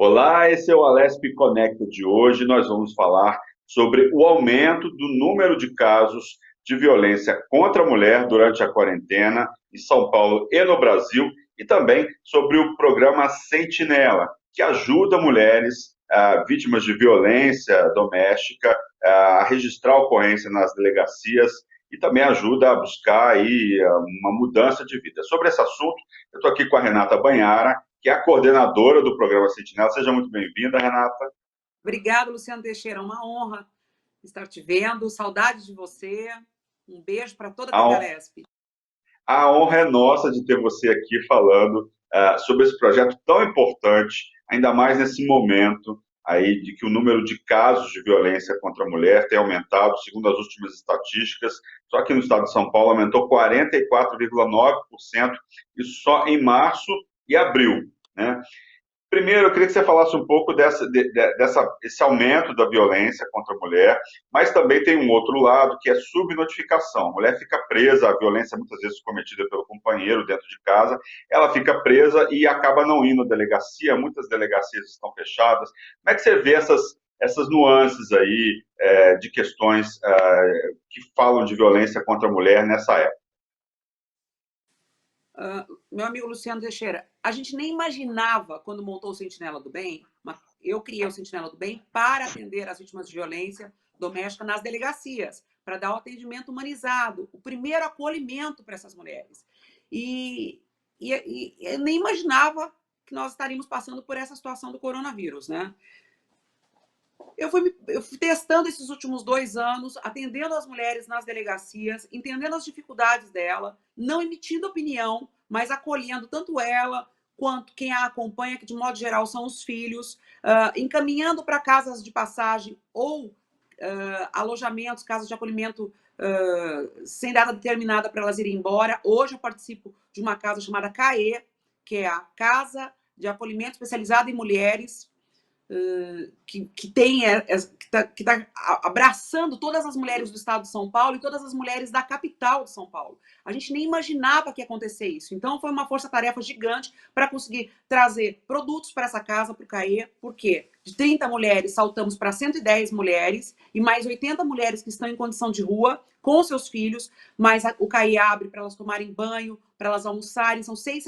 Olá, esse é o Alesp Conecta de hoje. Nós vamos falar sobre o aumento do número de casos de violência contra a mulher durante a quarentena em São Paulo e no Brasil, e também sobre o programa Sentinela, que ajuda mulheres vítimas de violência doméstica a registrar a ocorrência nas delegacias e também ajuda a buscar aí uma mudança de vida. Sobre esse assunto, eu estou aqui com a Renata Banhara, que é a coordenadora do programa Sentinela. Seja muito bem-vinda, Renata. Obrigada, Luciano Teixeira. É uma honra estar te vendo. Saudade de você. Um beijo para toda a A, TV hon- Alesp. a honra é nossa de ter você aqui falando sobre esse projeto tão importante, ainda mais nesse momento aí de que o número de casos de violência contra a mulher tem aumentado, segundo as últimas estatísticas. Só aqui no estado de São Paulo aumentou 44,9%, isso só em março e abril, né? Primeiro, eu queria que você falasse um pouco esse aumento da violência contra a mulher, mas também tem um outro lado, que é subnotificação. A mulher fica presa, a violência muitas vezes cometida pelo companheiro dentro de casa, ela fica presa e acaba não indo à delegacia, muitas delegacias estão fechadas. Como é que você vê essas nuances aí de questões que falam de violência contra a mulher nessa época? Meu amigo Luciano Teixeira, a gente nem imaginava, quando montou o Sentinela do Bem, eu criei o Sentinela do Bem para atender as vítimas de violência doméstica nas delegacias, para dar o atendimento humanizado, o primeiro acolhimento para essas mulheres. E eu nem imaginava que nós estaríamos passando por essa situação do coronavírus, né? Eu fui testando esses últimos 2 anos, atendendo as mulheres nas delegacias, entendendo as dificuldades dela, não emitindo opinião, mas acolhendo tanto ela quanto quem a acompanha, que de modo geral são os filhos, encaminhando para casas de passagem ou alojamentos, casas de acolhimento sem data determinada para elas irem embora. Hoje eu participo de uma casa chamada CAE, que é a Casa de Acolhimento Especializado em Mulheres, que tá abraçando todas as mulheres do estado de São Paulo e todas as mulheres da capital de São Paulo. A gente nem imaginava que ia acontecer isso. Então, foi uma força-tarefa gigante para conseguir trazer produtos para essa casa, para o CAE, porque de 30 mulheres saltamos para 110 mulheres e mais 80 mulheres que estão em condição de rua com seus filhos, mas o CAE abre para elas tomarem banho, para elas almoçarem, são 6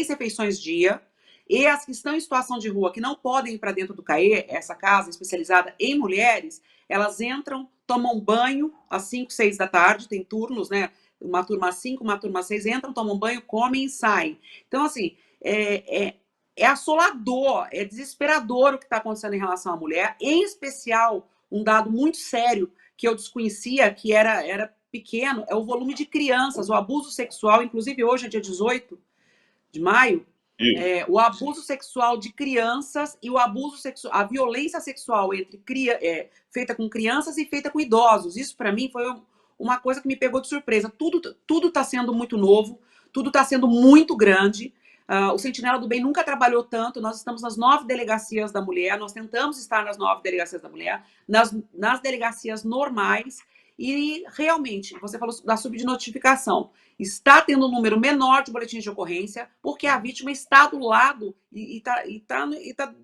refeições dia. E as que estão em situação de rua, que não podem ir para dentro do CAE, essa casa especializada em mulheres, elas entram, tomam banho às 5, 6 da tarde, tem turnos, né? Uma turma às 5, uma turma às 6, entram, tomam banho, comem e saem. Então, assim, é assolador, é desesperador o que está acontecendo em relação à mulher, em especial, um dado muito sério que eu desconhecia, que era pequeno, é o volume de crianças, o abuso sexual, inclusive hoje é dia 18 de maio, Isso. o abuso sexual de crianças e o abuso sexual, a violência sexual feita com crianças e feita com idosos. Isso para mim foi uma coisa que me pegou de surpresa. Tudo está sendo muito novo, tudo está sendo muito grande. O Sentinela do Bem nunca trabalhou tanto. Nós estamos nas 9 delegacias da mulher, nós tentamos estar nas 9 delegacias da mulher, nas delegacias normais. E realmente, você falou da subnotificação. Está tendo um número menor de boletins de ocorrência, porque a vítima está do lado e está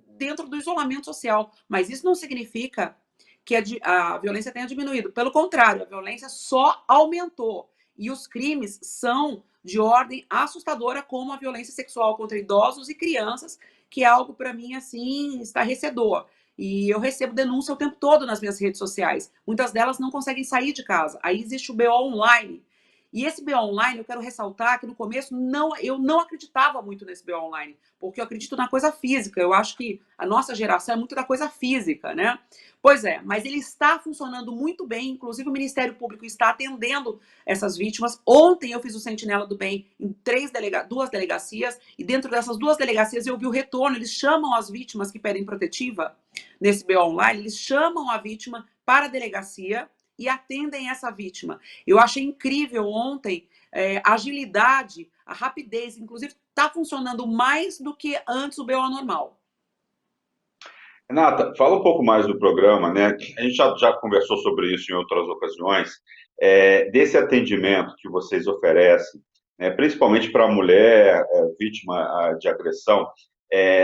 dentro do isolamento social. Mas isso não significa que a violência tenha diminuído. Pelo contrário, a violência só aumentou. E os crimes são de ordem assustadora, como a violência sexual contra idosos e crianças, que é algo, para mim, assim, estarrecedor. E eu recebo denúncia o tempo todo nas minhas redes sociais. Muitas delas não conseguem sair de casa. Aí existe o BO online. E esse BO online, eu quero ressaltar que no começo eu não acreditava muito nesse BO online, porque eu acredito na coisa física. Eu acho que a nossa geração é muito da coisa física, né? Pois é, mas ele está funcionando muito bem, inclusive o Ministério Público está atendendo essas vítimas. Ontem eu fiz o Sentinela do Bem em 2 delegacias, e dentro dessas 2 delegacias eu vi o retorno. Eles chamam as vítimas que pedem protetiva nesse BO online, eles chamam a vítima para a delegacia e atendem essa vítima. Eu achei incrível ontem a agilidade, a rapidez, inclusive está funcionando mais do que antes o BO normal. Renata, fala um pouco mais do programa, né? A gente já conversou sobre isso em outras ocasiões, desse atendimento que vocês oferecem, né, principalmente para a mulher vítima de agressão.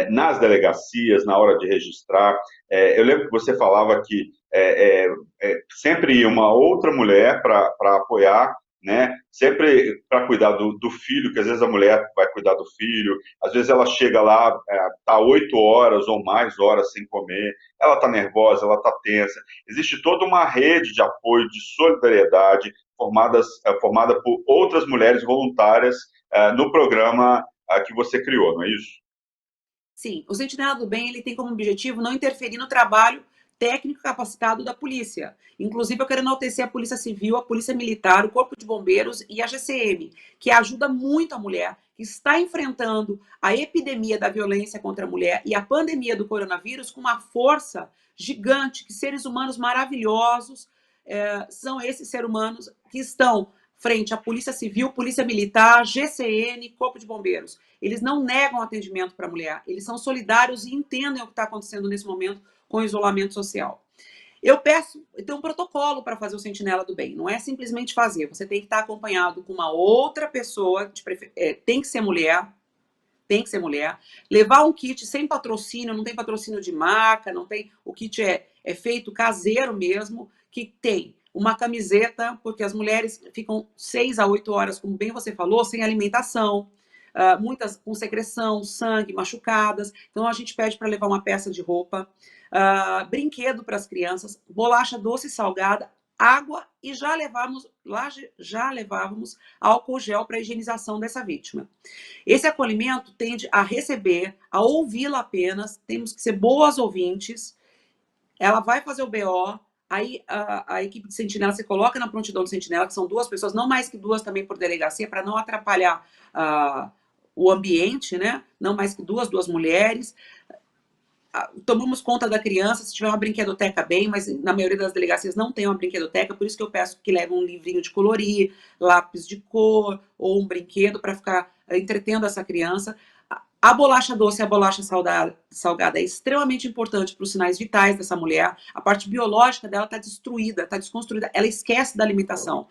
nas delegacias, na hora de registrar. Eu lembro que você falava que sempre ia uma outra mulher para apoiar, né? Sempre para cuidar do filho, que às vezes a mulher vai cuidar do filho, às vezes ela chega lá, tá 8 horas ou mais horas sem comer, ela tá nervosa, ela tá tensa. Existe toda uma rede de apoio, de solidariedade, formada por outras mulheres voluntárias no programa que você criou, não é isso? Sim, o Sentinela do Bem ele tem como objetivo não interferir no trabalho técnico capacitado da polícia. Inclusive, eu quero enaltecer a Polícia Civil, a Polícia Militar, o Corpo de Bombeiros e a GCM, que ajuda muito a mulher que está enfrentando a epidemia da violência contra a mulher e a pandemia do coronavírus com uma força gigante, que seres humanos maravilhosos são esses seres humanos que estão frente à Polícia Civil, Polícia Militar, GCN, Corpo de Bombeiros. Eles não negam atendimento para a mulher, eles são solidários e entendem o que está acontecendo nesse momento com o isolamento social. Eu peço, tem um protocolo para fazer o Sentinela do Bem, não é simplesmente fazer, você tem que estar acompanhado com uma outra pessoa, tem que ser mulher, levar um kit sem patrocínio, não tem patrocínio de marca, não tem, o kit é feito caseiro mesmo, que tem uma camiseta, porque as mulheres ficam 6 a 8 horas, como bem você falou, sem alimentação, muitas com secreção, sangue, machucadas. Então a gente pede para levar uma peça de roupa, brinquedo para as crianças, bolacha doce e salgada, água e já levávamos álcool gel para a higienização dessa vítima. Esse acolhimento tende a receber, a ouvi-la apenas, temos que ser boas ouvintes. Ela vai fazer o BO, aí a equipe de sentinela se coloca na prontidão de sentinela, que são 2 pessoas, não mais que 2 também por delegacia, para não atrapalhar o ambiente, né? Não mais que 2 mulheres. Tomamos conta da criança, se tiver uma brinquedoteca bem, mas na maioria das delegacias não tem uma brinquedoteca, por isso que eu peço que leve um livrinho de colorir, lápis de cor ou um brinquedo para ficar entretendo essa criança. A bolacha doce e a bolacha salgada é extremamente importante para os sinais vitais dessa mulher. A parte biológica dela está destruída, está desconstruída. Ela esquece da alimentação.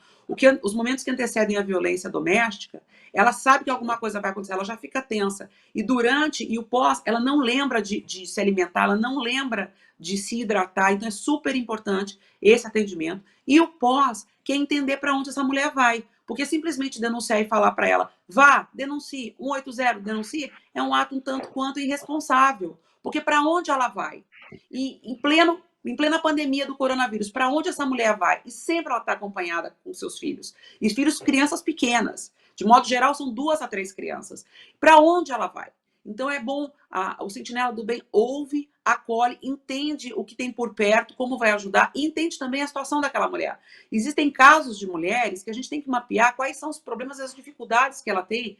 Os momentos que antecedem a violência doméstica, ela sabe que alguma coisa vai acontecer, ela já fica tensa. E durante e o pós, ela não lembra de se alimentar, ela não lembra de se hidratar. Então é super importante esse atendimento. E o pós, que é entender para onde essa mulher vai. Porque simplesmente denunciar e falar para ela, vá, denuncie, 180, denuncie, é um ato um tanto quanto irresponsável. Porque para onde ela vai? E em plena pandemia do coronavírus, para onde essa mulher vai? E sempre ela está acompanhada com seus filhos. E filhos, crianças pequenas. De modo geral, são 2 a 3 crianças. Para onde ela vai? Então é bom, o Sentinela do Bem ouve, acolhe, entende o que tem por perto, como vai ajudar, e entende também a situação daquela mulher. Existem casos de mulheres que a gente tem que mapear quais são os problemas e as dificuldades que ela tem,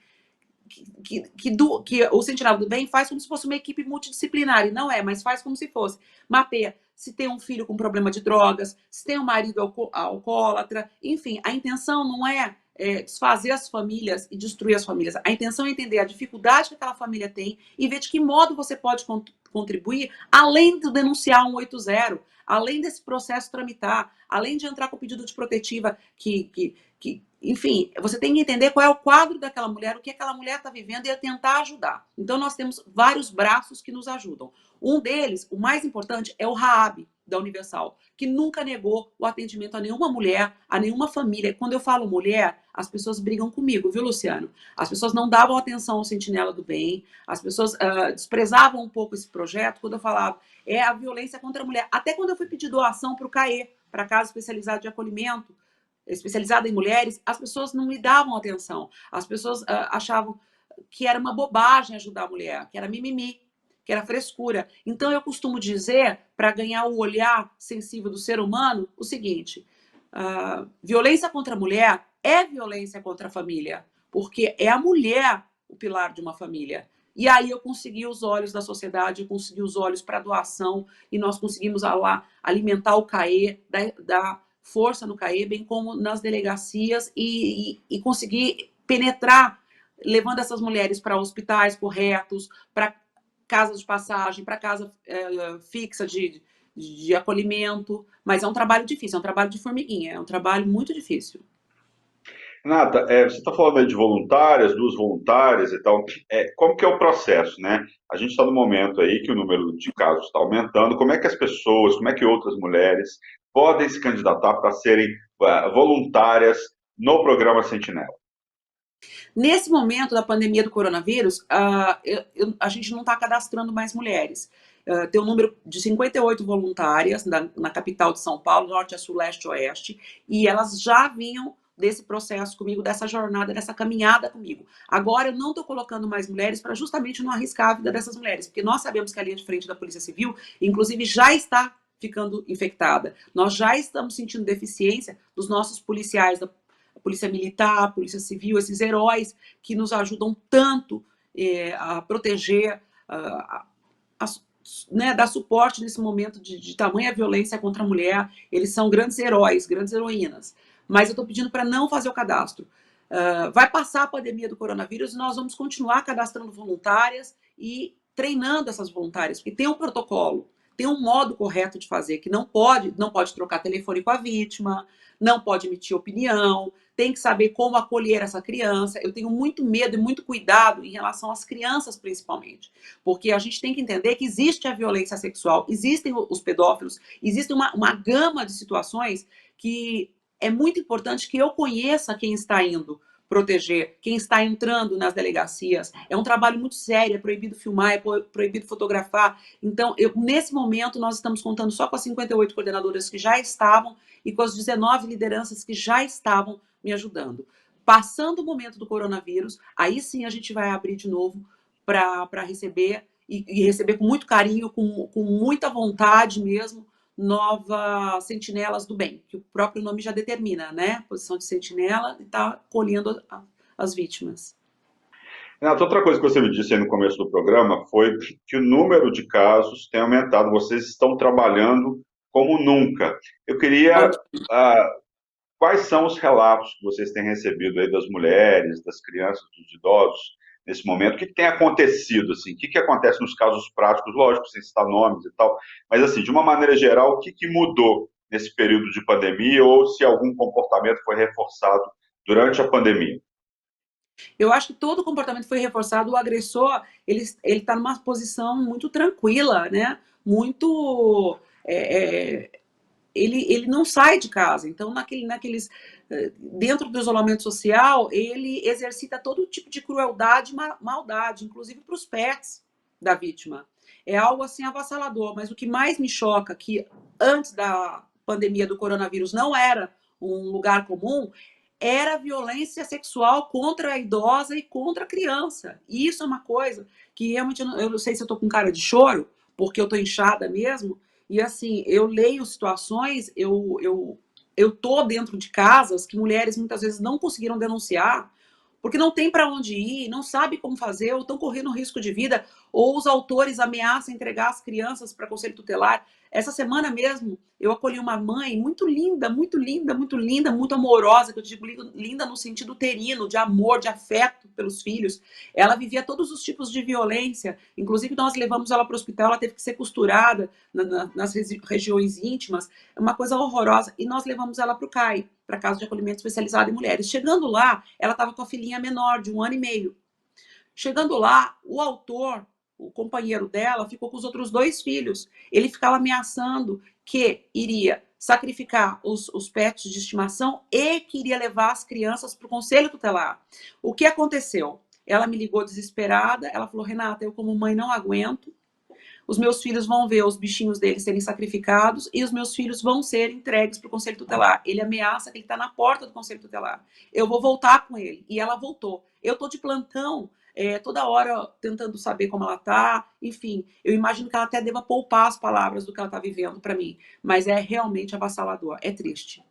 que o Sentinela do Bem faz como se fosse uma equipe multidisciplinar, e não é, mas faz como se fosse. Mapeia se tem um filho com problema de drogas, se tem um marido alcoólatra, enfim, a intenção não é desfazer as famílias e destruir as famílias. A intenção é entender a dificuldade que aquela família tem e ver de que modo você pode contribuir, além de denunciar 180, além desse processo tramitar, além de entrar com o pedido de protetiva enfim, você tem que entender qual é o quadro daquela mulher, o que aquela mulher está vivendo e tentar ajudar. Então, nós temos vários braços que nos ajudam. Um deles, o mais importante, é o RAAB, da Universal, que nunca negou o atendimento a nenhuma mulher, a nenhuma família. Quando eu falo mulher, as pessoas brigam comigo, viu, Luciano? As pessoas não davam atenção ao Sentinela do Bem, as pessoas desprezavam um pouco esse projeto quando eu falava a violência contra a mulher. Até quando eu fui pedir doação para o CAE, para Casa Especializada de Acolhimento, especializada em mulheres, as pessoas não me davam atenção. As pessoas achavam que era uma bobagem ajudar a mulher, que era mimimi, que era frescura. Então, eu costumo dizer, para ganhar o olhar sensível do ser humano, o seguinte: violência contra a mulher é violência contra a família, porque é a mulher o pilar de uma família. E aí eu consegui os olhos da sociedade, eu consegui os olhos para a doação, e nós conseguimos lá alimentar o CAE, dar força no CAE, bem como nas delegacias, e conseguir penetrar, levando essas mulheres para hospitais corretos, para casa de passagem, para casa fixa de acolhimento. Mas é um trabalho difícil, é um trabalho de formiguinha, é um trabalho muito difícil. Renata, você está falando aí de voluntárias, duas voluntárias e tal. Como que é o processo, né? A gente está no momento aí que o número de casos está aumentando. Como é que as pessoas, como é que outras mulheres podem se candidatar para serem voluntárias no programa Sentinela? Nesse momento da pandemia do coronavírus, a gente não está cadastrando mais mulheres. Tem um número de 58 voluntárias na capital de São Paulo, norte a sul, leste a oeste, e elas já vinham desse processo comigo, dessa jornada, dessa caminhada comigo. Agora eu não estou colocando mais mulheres para justamente não arriscar a vida dessas mulheres, porque nós sabemos que a linha de frente da Polícia Civil, inclusive, já está ficando infectada. Nós já estamos sentindo deficiência dos nossos policiais, da Polícia Militar, a Polícia Civil, esses heróis que nos ajudam tanto a proteger, a, né, dar suporte nesse momento de tamanha violência contra a mulher. Eles são grandes heróis, grandes heroínas. Mas eu estou pedindo para não fazer o cadastro. Vai passar a pandemia do coronavírus e nós vamos continuar cadastrando voluntárias e treinando essas voluntárias, porque tem um protocolo, tem um modo correto de fazer, que não pode trocar telefone com a vítima, não pode emitir opinião, tem que saber como acolher essa criança. Eu tenho muito medo e muito cuidado em relação às crianças, principalmente, porque a gente tem que entender que existe a violência sexual, existem os pedófilos, existe uma gama de situações que é muito importante que eu conheça quem está indo proteger, quem está entrando nas delegacias. É um trabalho muito sério, é proibido filmar, é proibido fotografar. Então, nesse momento, nós estamos contando só com as 58 coordenadoras que já estavam e com as 19 lideranças que já estavam me ajudando. Passando o momento do coronavírus, aí sim a gente vai abrir de novo para receber, e receber com muito carinho, com muita vontade mesmo, novas sentinelas do bem, que o próprio nome já determina, né? Posição de sentinela e está colhendo as vítimas. Renata, outra coisa que você me disse aí no começo do programa foi que o número de casos tem aumentado. Vocês estão trabalhando como nunca. Eu queria ah, Quais são os relatos que vocês têm recebido aí das mulheres, das crianças, dos idosos nesse momento? O que tem acontecido, assim? O que acontece nos casos práticos? Lógico, sem citar nomes e tal, mas, assim, de uma maneira geral, o que mudou nesse período de pandemia ou se algum comportamento foi reforçado durante a pandemia? Eu acho que todo o comportamento foi reforçado. O agressor, ele está numa posição muito tranquila, né? Muito... ele não sai de casa. Então, dentro do isolamento social, ele exercita todo tipo de crueldade e maldade, inclusive para os pets da vítima. É algo assim avassalador. Mas o que mais me choca, que antes da pandemia do coronavírus não era um lugar comum, era a violência sexual contra a idosa e contra a criança. E isso é uma coisa que realmente eu não sei se eu estou com cara de choro, porque eu estou inchada mesmo, e assim, eu leio situações, eu tô dentro de casas que mulheres muitas vezes não conseguiram denunciar, porque não tem para onde ir, não sabe como fazer, ou estão correndo risco de vida, ou os autores ameaçam entregar as crianças para conselho tutelar. Essa semana mesmo, eu acolhi uma mãe muito linda, muito linda, muito linda, muito amorosa, que eu digo linda no sentido uterino, de amor, de afeto pelos filhos. Ela vivia todos os tipos de violência, inclusive nós levamos ela para o hospital, ela teve que ser costurada nas regiões íntimas, é uma coisa horrorosa, e nós levamos ela para o CAI, para Casa de Acolhimento Especializado em Mulheres. Chegando lá, ela estava com a filhinha menor, de 1 ano e meio. Chegando lá, o autor, o companheiro dela, ficou com os outros 2 filhos. Ele ficava ameaçando que iria sacrificar os pets de estimação e que iria levar as crianças para o conselho tutelar. O que aconteceu? Ela me ligou desesperada, ela falou, Renata, eu como mãe não aguento, os meus filhos vão ver os bichinhos deles serem sacrificados e os meus filhos vão ser entregues para o Conselho Tutelar. Ele ameaça que ele está na porta do Conselho Tutelar. Eu vou voltar com ele. E ela voltou. Eu estou de plantão, toda hora tentando saber como ela está. Enfim, eu imagino que ela até deva poupar as palavras do que ela está vivendo para mim. Mas é realmente avassalador. É triste.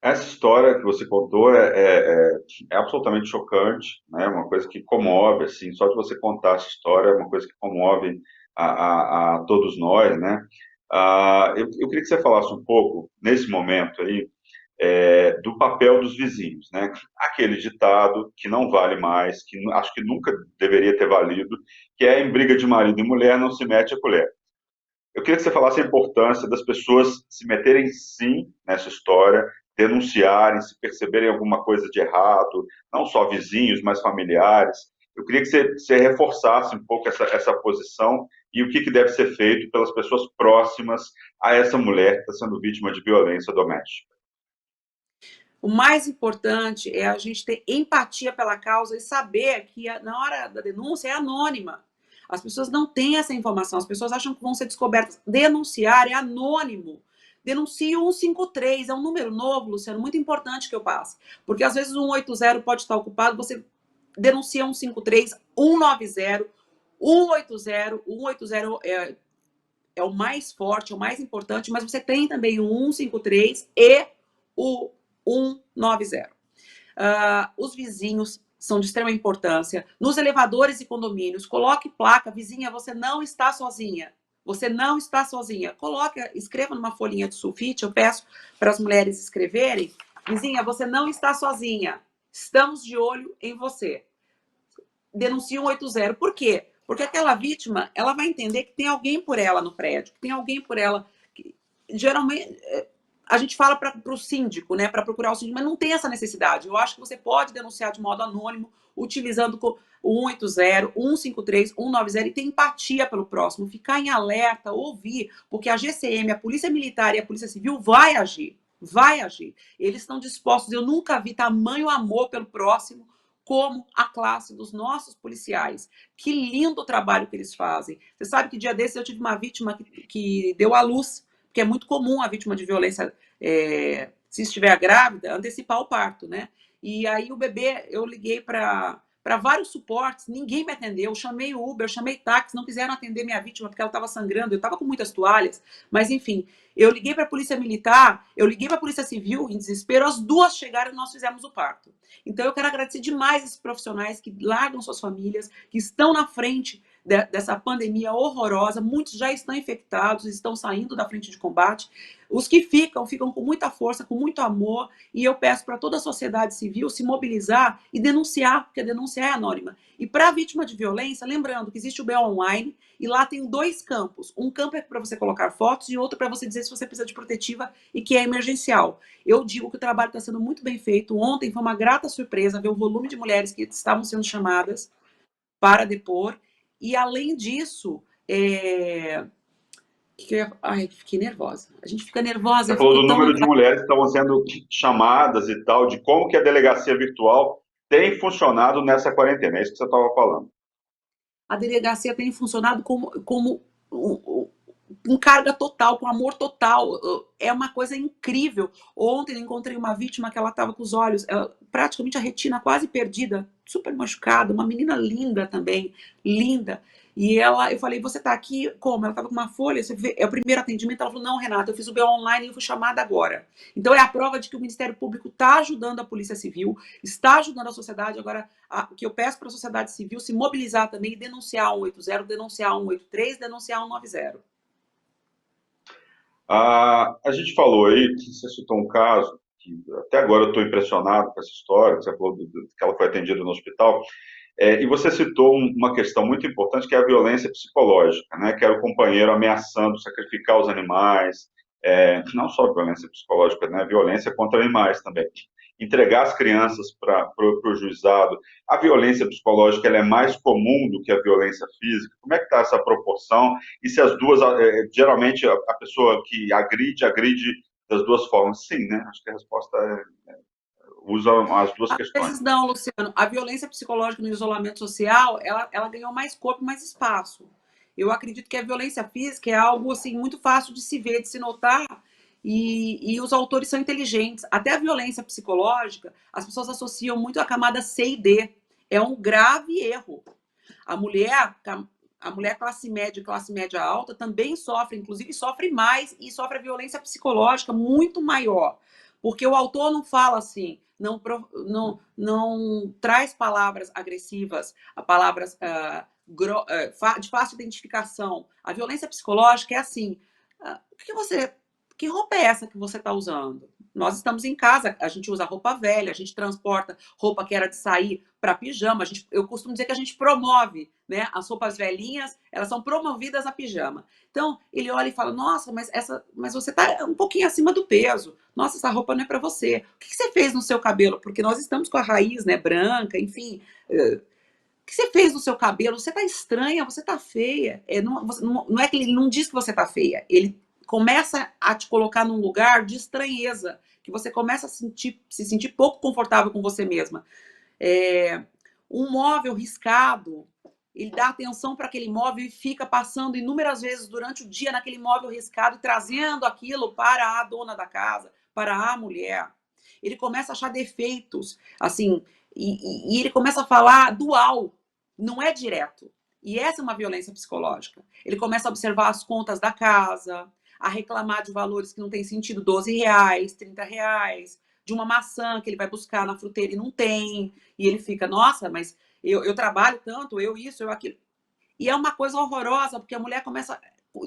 Essa história que você contou é absolutamente chocante, né? Uma coisa que comove, assim, só de você contar essa história é uma coisa que comove a todos nós, né? Eu queria que você falasse um pouco, nesse momento aí, do papel dos vizinhos, né? Aquele ditado que não vale mais, que acho que nunca deveria ter valido, que é em briga de marido e mulher não se mete a colher. Eu queria que você falasse a importância das pessoas se meterem sim nessa história, denunciarem, se perceberem alguma coisa de errado, não só vizinhos, mas familiares. Eu queria que você reforçasse um pouco essa posição e o que deve ser feito pelas pessoas próximas a essa mulher que está sendo vítima de violência doméstica. O mais importante é a gente ter empatia pela causa e saber que na hora da denúncia é anônima. As pessoas não têm essa informação, as pessoas acham que vão ser descobertas. Denunciar é anônimo. Denuncie o 153, é um número novo, Luciano, muito importante que eu passe. Porque às vezes o 180 pode estar ocupado, você denuncia 153, 190, 180, 180 é o mais forte, é o mais importante, mas você tem também o 153 e o 190. Os vizinhos são de extrema importância. Nos elevadores e condomínios, coloque placa, vizinha, você não está sozinha. Você não está sozinha. Coloque, escreva numa folhinha de sulfite, eu peço para as mulheres escreverem. Vizinha, você não está sozinha. Estamos de olho em você. Denuncie 180. Por quê? Porque aquela vítima, ela vai entender que tem alguém por ela no prédio, que tem alguém por ela. Geralmente, a gente fala para o síndico, né, para procurar o síndico, mas não tem essa necessidade. Eu acho que você pode denunciar de modo anônimo, utilizando o 180, 153, 190 e ter empatia pelo próximo, ficar em alerta, ouvir, porque a GCM, a Polícia Militar e a Polícia Civil vai agir, vai agir. Eles estão dispostos, eu nunca vi tamanho amor pelo próximo como a classe dos nossos policiais. Que lindo o trabalho que eles fazem. Você sabe que dia desses eu tive uma vítima que deu à luz, porque é muito comum a vítima de violência, se estiver grávida, antecipar o parto, né? E aí o bebê, eu liguei para vários suportes, ninguém me atendeu, eu chamei o Uber, eu chamei táxi, não quiseram atender minha vítima porque ela estava sangrando, eu estava com muitas toalhas, mas enfim, eu liguei para a Polícia Militar, eu liguei para a Polícia Civil em desespero, as duas chegaram e nós fizemos o parto. Então eu quero agradecer demais esses profissionais que largam suas famílias, que estão na frente dessa pandemia horrorosa, muitos já estão infectados, estão saindo da frente de combate. Os que ficam com muita força, com muito amor, e eu peço para toda a sociedade civil se mobilizar e denunciar, porque a denúncia é anônima. E para a vítima de violência, lembrando que existe o BO Online, e lá tem 2 campos. Um campo é para você colocar fotos e outro para você dizer se você precisa de protetiva e que é emergencial. Eu digo que o trabalho está sendo muito bem feito. Ontem foi uma grata surpresa ver o volume de mulheres que estavam sendo chamadas para depor. E, além disso, ai, fiquei nervosa. A gente fica nervosa. Você falou do número de mulheres que estavam sendo chamadas e tal, de como que a delegacia virtual tem funcionado nessa quarentena. É isso que você estava falando. A delegacia tem funcionado como com carga total, com amor total. É uma coisa incrível. Ontem eu encontrei uma vítima que ela estava com os olhos, praticamente a retina quase perdida, super machucada, uma menina linda também, linda. E eu falei, você está aqui como? Ela estava com uma folha, você vê, é o primeiro atendimento. Ela falou, não, Renata, eu fiz o BO online e eu fui chamada agora. Então é a prova de que o Ministério Público está ajudando a Polícia Civil, está ajudando a sociedade. Agora, o que eu peço para a sociedade civil se mobilizar também e denunciar 180, denunciar 183, denunciar 190. A gente falou aí, que você citou um caso, que até agora eu estou impressionado com essa história, que você falou que ela foi atendida no hospital, e você citou uma questão muito importante, que é a violência psicológica, né? Que era o companheiro ameaçando sacrificar os animais, não só violência psicológica, né? Violência contra animais também. Entregar as crianças para o juizado. A violência psicológica ela é mais comum do que a violência física? Como é que está essa proporção? E se as duas, geralmente a pessoa que agride das duas formas? Sim, né? Acho que a resposta usa as duas questões. Às vezes não, Luciano. A violência psicológica no isolamento social, ela ganhou mais corpo, mais espaço. Eu acredito que a violência física é algo assim muito fácil de se ver, de se notar, e os autores são inteligentes. Até a violência psicológica, as pessoas associam muito à camada C e D. É um grave erro. A mulher classe média alta também sofre, inclusive sofre mais e sofre a violência psicológica muito maior. Porque o autor não fala assim, não traz palavras agressivas, palavras de fácil identificação. A violência psicológica é assim, que roupa é essa que você está usando? Nós estamos em casa, a gente usa roupa velha, a gente transporta roupa que era de sair para pijama. Eu costumo dizer que a gente promove, né? As roupas velhinhas, elas são promovidas a pijama. Então, ele olha e fala, nossa, mas você está um pouquinho acima do peso. nossa, essa roupa não é para você. O que você fez no seu cabelo? Porque nós estamos com a raiz, né, branca, enfim. O que você fez no seu cabelo? Você tá estranha, você tá feia. Não é que ele não diz que você tá feia, ele começa a te colocar num lugar de estranheza, que você começa a se sentir pouco confortável com você mesma. Um móvel riscado, ele dá atenção para aquele móvel e fica passando inúmeras vezes durante o dia naquele móvel riscado e trazendo aquilo para a dona da casa, para a mulher. Ele começa a achar defeitos, assim, e ele começa a falar dual, não é direto. E essa é uma violência psicológica. Ele começa a observar as contas da casa, a reclamar de valores que não tem sentido, R$ 12, R$ 30, de uma maçã que ele vai buscar na fruteira e não tem, e ele fica, nossa, mas eu trabalho tanto, eu isso, eu aquilo. E é uma coisa horrorosa, porque a mulher começa.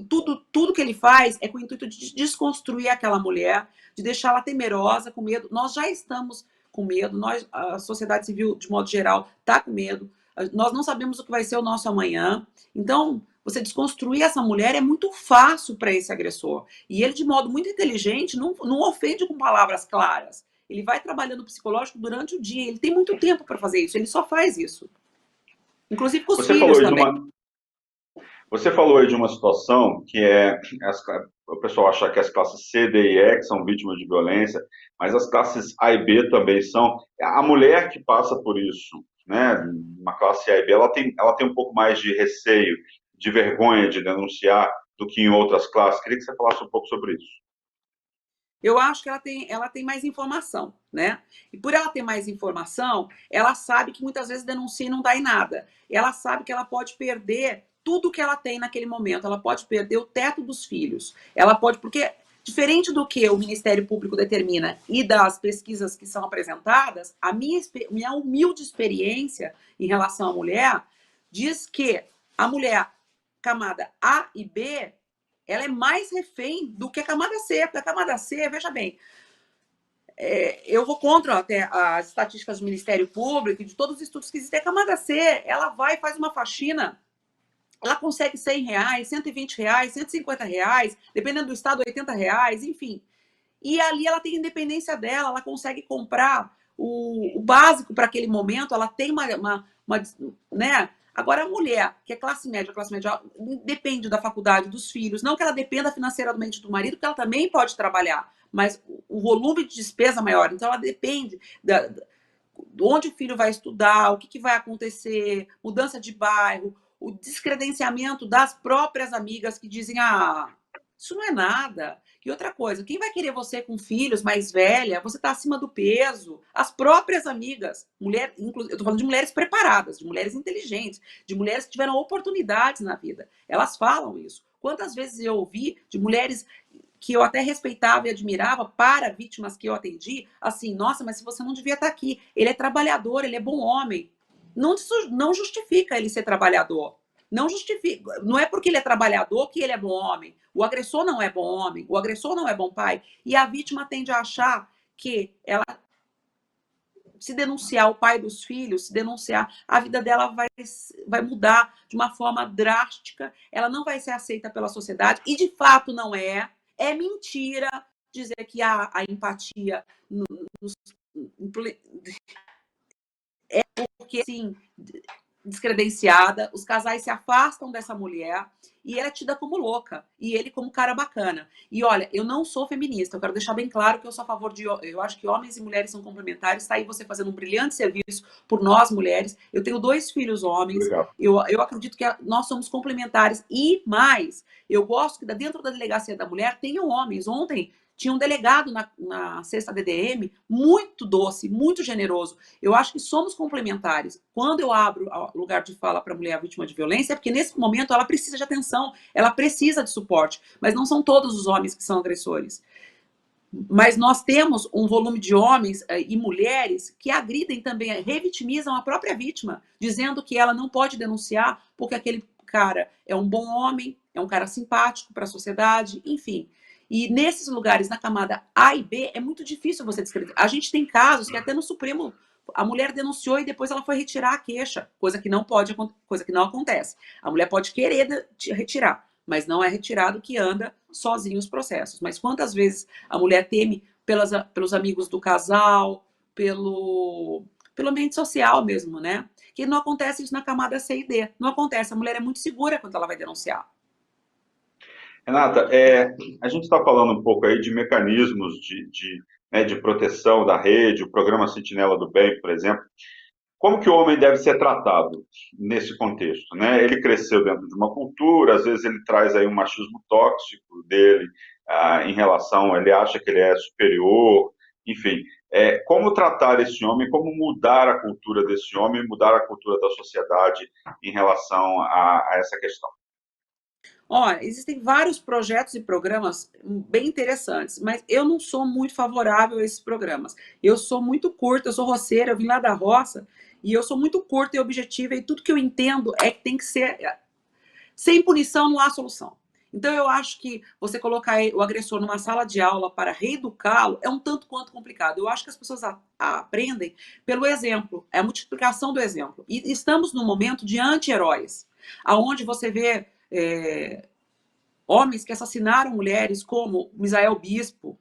Tudo que ele faz é com o intuito de desconstruir aquela mulher, de deixá-la temerosa, com medo. Nós já estamos com medo, a sociedade civil, de modo geral, está com medo. Nós não sabemos o que vai ser o nosso amanhã. Então, você desconstruir essa mulher é muito fácil para esse agressor. E ele, de modo muito inteligente, não ofende com palavras claras. Ele vai trabalhando o psicológico durante o dia. Ele tem muito tempo para fazer isso. Ele só faz isso. Inclusive com os filhos também. Você falou aí de uma situação que o pessoal acha que as classes C, D e E que são vítimas de violência, mas as classes A e B também são. A mulher que passa por isso, né, uma classe A e B, ela tem um pouco mais de receio, de vergonha de denunciar do que em outras classes. Queria que você falasse um pouco sobre isso. Eu acho que ela tem mais informação, né? E por ela ter mais informação, ela sabe que muitas vezes denuncia e não dá em nada. Ela sabe que ela pode perder tudo que ela tem naquele momento. Ela pode perder o teto dos filhos. Ela pode, porque diferente do que o Ministério Público determina e das pesquisas que são apresentadas, a minha humilde experiência em relação à mulher diz que a mulher camada A e B ela é mais refém do que a camada C, porque a camada C, veja bem, eu vou contra até as estatísticas do Ministério Público, de todos os estudos que existem, a camada C, ela vai e faz uma faxina, ela consegue R$ 100, R$ 120, R$ 150, dependendo do estado, R$ 80, enfim. E ali ela tem a independência dela, ela consegue comprar o básico para aquele momento, ela tem né? Agora, a mulher, que é classe média depende da faculdade dos filhos, não que ela dependa financeiramente do marido, porque ela também pode trabalhar, mas o volume de despesa é maior, então ela depende de onde o filho vai estudar, o que vai acontecer, mudança de bairro, o descredenciamento das próprias amigas que dizem, isso não é nada. E outra coisa, quem vai querer você com filhos, mais velha, você está acima do peso. As próprias amigas, eu estou falando de mulheres preparadas, de mulheres inteligentes, de mulheres que tiveram oportunidades na vida. Elas falam isso. Quantas vezes eu ouvi de mulheres que eu até respeitava e admirava para vítimas que eu atendi, assim, nossa, mas se você não devia estar aqui, ele é trabalhador, ele é bom homem. Não justifica ele ser trabalhador. Não justifica. Não é porque ele é trabalhador que ele é bom homem. O agressor não é bom homem. O agressor não é bom pai. E a vítima tende a achar que ela, se denunciar o pai dos filhos, se denunciar, a vida dela vai mudar de uma forma drástica. Ela não vai ser aceita pela sociedade. E de fato não é. É mentira dizer que a empatia é porque, assim, descredenciada, os casais se afastam dessa mulher e ela é tida como louca e ele como cara bacana. E olha, eu não sou feminista, eu quero deixar bem claro que eu sou a favor eu acho que homens e mulheres são complementares, está aí você fazendo um brilhante serviço por nós mulheres. Eu tenho 2 filhos homens, eu acredito que nós somos complementares e mais, eu gosto que dentro da delegacia da mulher tenham homens. Ontem tinha um delegado na 6ª DDM, muito doce, muito generoso. Eu acho que somos complementares. Quando eu abro lugar de fala para a mulher vítima de violência, é porque nesse momento ela precisa de atenção, ela precisa de suporte. Mas não são todos os homens que são agressores. Mas nós temos um volume de homens e mulheres que agridem também, revitimizam a própria vítima, dizendo que ela não pode denunciar porque aquele cara é um bom homem, é um cara simpático para a sociedade, enfim. E nesses lugares, na camada A e B, é muito difícil você descrever. A gente tem casos que até no Supremo a mulher denunciou e depois ela foi retirar a queixa, coisa que não acontece. A mulher pode querer retirar, mas não é retirado que anda sozinho os processos. Mas quantas vezes a mulher teme pelos amigos do casal, pelo ambiente social mesmo, né? Que não acontece isso na camada C e D. Não acontece. A mulher é muito segura quando ela vai denunciar. Renata, a gente está falando um pouco aí de mecanismos né, de proteção da rede, o programa Sentinela do Bem, por exemplo. Como que o homem deve ser tratado nesse contexto, né? Ele cresceu dentro de uma cultura, às vezes ele traz aí um machismo tóxico dele em relação, ele acha que ele é superior, enfim. Como tratar esse homem, como mudar a cultura desse homem, mudar a cultura da sociedade em relação a essa questão? Olha, existem vários projetos e programas bem interessantes, mas eu não sou muito favorável a esses programas. Eu sou muito curta, eu sou roceira, eu vim lá da roça, e eu sou muito curta e objetiva, e tudo que eu entendo é que tem que ser. Sem punição não há solução. Então eu acho que você colocar o agressor numa sala de aula para reeducá-lo é um tanto quanto complicado. Eu acho que as pessoas aprendem pelo exemplo, é a multiplicação do exemplo. E estamos num momento de anti-heróis, aonde você vê homens que assassinaram mulheres, como Misael Bispo,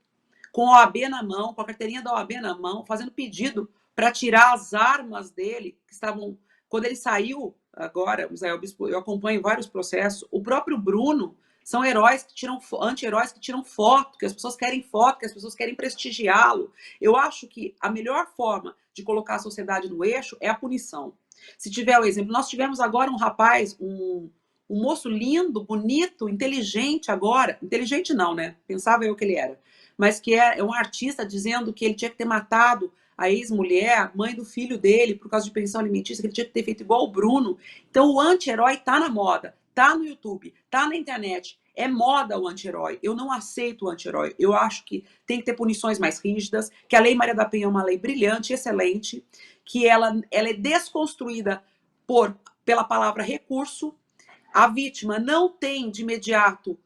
com a OAB na mão, com a carteirinha da OAB na mão, fazendo pedido para tirar as armas dele, que estavam. Quando ele saiu, agora, o Misael Bispo, eu acompanho vários processos, o próprio Bruno, são heróis que tiram, anti-heróis que tiram foto, que as pessoas querem foto, que as pessoas querem prestigiá-lo. Eu acho que a melhor forma de colocar a sociedade no eixo é a punição. Se tiver o exemplo, nós tivemos agora um rapaz, um moço lindo, bonito, inteligente agora, inteligente não, né? Pensava eu que ele era, mas que é um artista dizendo que ele tinha que ter matado a ex-mulher, mãe do filho dele, por causa de pensão alimentícia, que ele tinha que ter feito igual o Bruno. Então o anti-herói tá na moda, tá no YouTube, tá na internet. É moda o anti-herói. Eu não aceito o anti-herói. Eu acho que tem que ter punições mais rígidas, que a Lei Maria da Penha é uma lei brilhante, excelente, que ela é desconstruída pela palavra recurso. A vítima não tem de imediato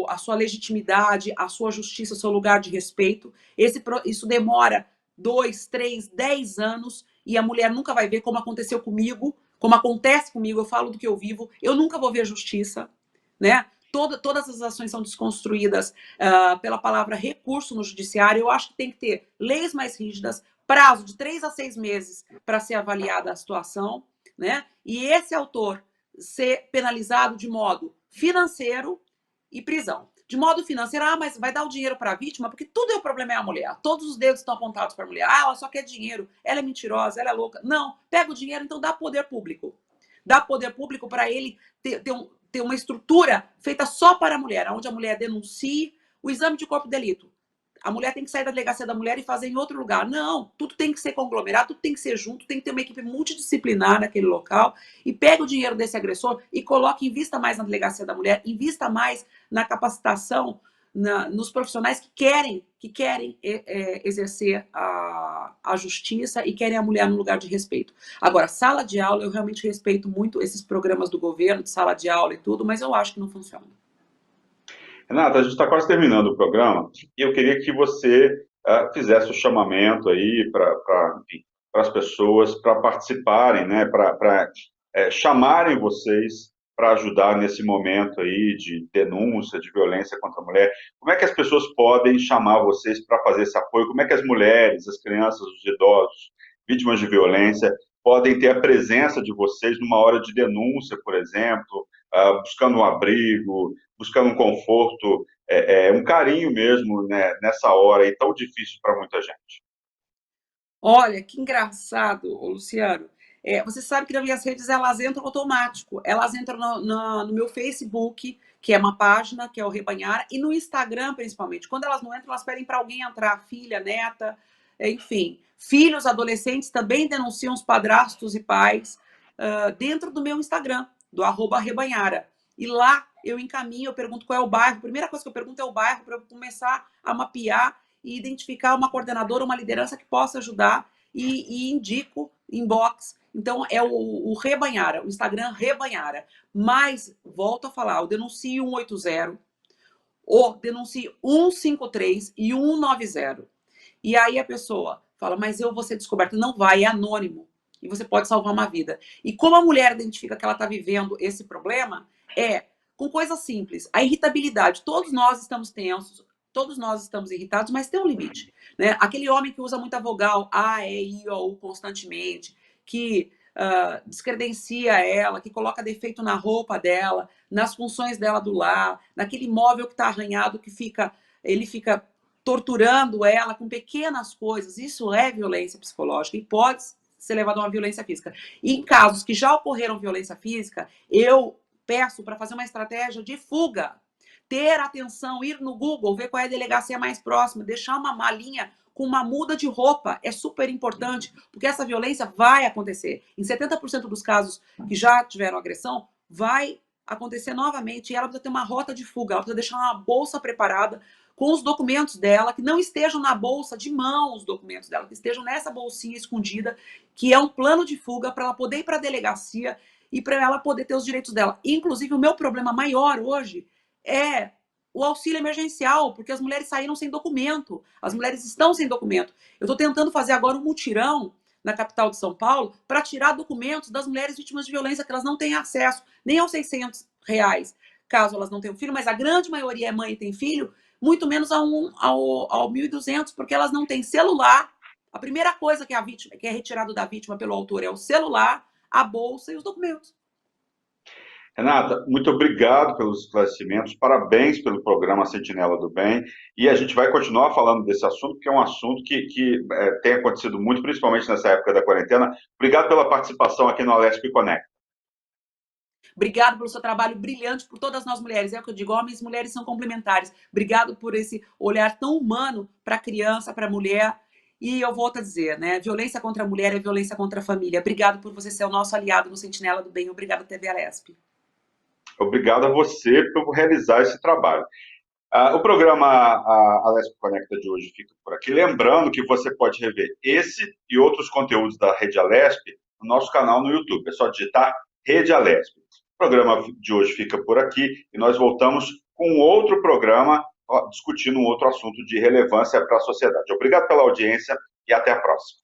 a sua legitimidade, a sua justiça, o seu lugar de respeito. Isso demora 2, 3, 10 anos e a mulher nunca vai ver, como aconteceu comigo, como acontece comigo, eu falo do que eu vivo, eu nunca vou ver justiça, né? Todas as ações são desconstruídas pela palavra recurso no judiciário. Eu acho que tem que ter leis mais rígidas, prazo de 3 a 6 meses para ser avaliada a situação, né? E esse autor ser penalizado de modo financeiro e prisão. De modo financeiro, mas vai dar o dinheiro para a vítima, porque tudo é o problema é a mulher. Todos os dedos estão apontados para a mulher. Ela só quer dinheiro, ela é mentirosa, ela é louca. Não, pega o dinheiro, então dá poder público. Dá poder público para ele ter uma estrutura feita só para a mulher, onde a mulher denuncie o exame de corpo de delito. A mulher tem que sair da delegacia da mulher e fazer em outro lugar. Não, tudo tem que ser conglomerado, tudo tem que ser junto, tem que ter uma equipe multidisciplinar naquele local e pega o dinheiro desse agressor e coloque, invista mais na delegacia da mulher, invista mais na capacitação, nos profissionais que querem exercer a justiça e querem a mulher no lugar de respeito. Agora, sala de aula, eu realmente respeito muito esses programas do governo, de sala de aula e tudo, mas eu acho que não funciona. Renata, a gente está quase terminando o programa e eu queria que você fizesse o chamamento aí para as pessoas para participarem, né, para chamarem vocês para ajudar nesse momento aí de denúncia de violência contra a mulher. Como é que as pessoas podem chamar vocês para fazer esse apoio? Como é que as mulheres, as crianças, os idosos, vítimas de violência, podem ter a presença de vocês numa hora de denúncia, por exemplo, buscando um abrigo, buscando um conforto, um carinho mesmo, né, nessa hora aí tão difícil para muita gente? Olha, que engraçado, Luciano. Você sabe que nas minhas redes elas entram automático. Elas entram no meu Facebook, que é uma página, que é o Rebanhar, e no Instagram, principalmente. Quando elas não entram, elas pedem para alguém entrar, filha, neta, enfim. Filhos, adolescentes também denunciam os padrastos e pais dentro do meu Instagram, do @Rebanhara. E lá eu encaminho, eu pergunto qual é o bairro. A primeira coisa que eu pergunto é o bairro, para eu começar a mapear e identificar uma coordenadora, uma liderança que possa ajudar e indico inbox. Então, é o Rebanhara, o Instagram Rebanhara. Mas, volto a falar, eu denuncio 180, ou denuncio 153 e 190. E aí a pessoa fala, mas eu vou ser descoberta. Não vai, é anônimo. E você pode salvar uma vida. E como a mulher identifica que ela está vivendo esse problema, com coisas simples. A irritabilidade. Todos nós estamos tensos. todos nós estamos irritados, mas tem um limite, né? Aquele homem que usa muita vogal, A, E, I, O, U, constantemente, que descredencia ela, que coloca defeito na roupa dela, nas funções dela do lar, naquele móvel que está arranhado, ele fica torturando ela com pequenas coisas. Isso é violência psicológica e pode ser levado a uma violência física. E em casos que já ocorreram violência física, eu peço para fazer uma estratégia de fuga. Ter atenção, ir no Google, ver qual é a delegacia mais próxima, deixar uma malinha com uma muda de roupa é super importante, porque essa violência vai acontecer. Em 70% dos casos que já tiveram agressão, vai acontecer novamente e ela precisa ter uma rota de fuga, ela precisa deixar uma bolsa preparada com os documentos dela, que não estejam na bolsa de mão os documentos dela, que estejam nessa bolsinha escondida, que é um plano de fuga para ela poder ir para a delegacia e para ela poder ter os direitos dela. Inclusive, o meu problema maior hoje é o auxílio emergencial, porque as mulheres saíram sem documento, as mulheres estão sem documento. Eu estou tentando fazer agora um mutirão na capital de São Paulo para tirar documentos das mulheres vítimas de violência, que elas não têm acesso nem aos R$ 600, caso elas não tenham filho, mas a grande maioria é mãe e tem filho, muito menos ao 1.200, porque elas não têm celular. A primeira coisa que é retirado da vítima pelo autor é o celular, a bolsa e os documentos. Renata, muito obrigado pelos esclarecimentos, parabéns pelo programa Sentinela do Bem, e a gente vai continuar falando desse assunto, que é um assunto que tem acontecido muito, principalmente nessa época da quarentena. Obrigado pela participação aqui no Alesp Connect. Obrigado pelo seu trabalho brilhante por todas nós mulheres. É o que eu digo, homens e mulheres são complementares. Obrigado por esse olhar tão humano para a criança, para a mulher. E eu volto a dizer, né? Violência contra a mulher é violência contra a família. Obrigado por você ser o nosso aliado no Sentinela do Bem. Obrigado, TV Alesp. Obrigado a você por realizar esse trabalho. O programa Alesp Conecta de hoje fica por aqui. Lembrando que você pode rever esse e outros conteúdos da Rede Alesp no nosso canal no YouTube. É só digitar Rede Alesp. O programa de hoje fica por aqui e nós voltamos com outro programa discutindo um outro assunto de relevância para a sociedade. Obrigado pela audiência e até a próxima.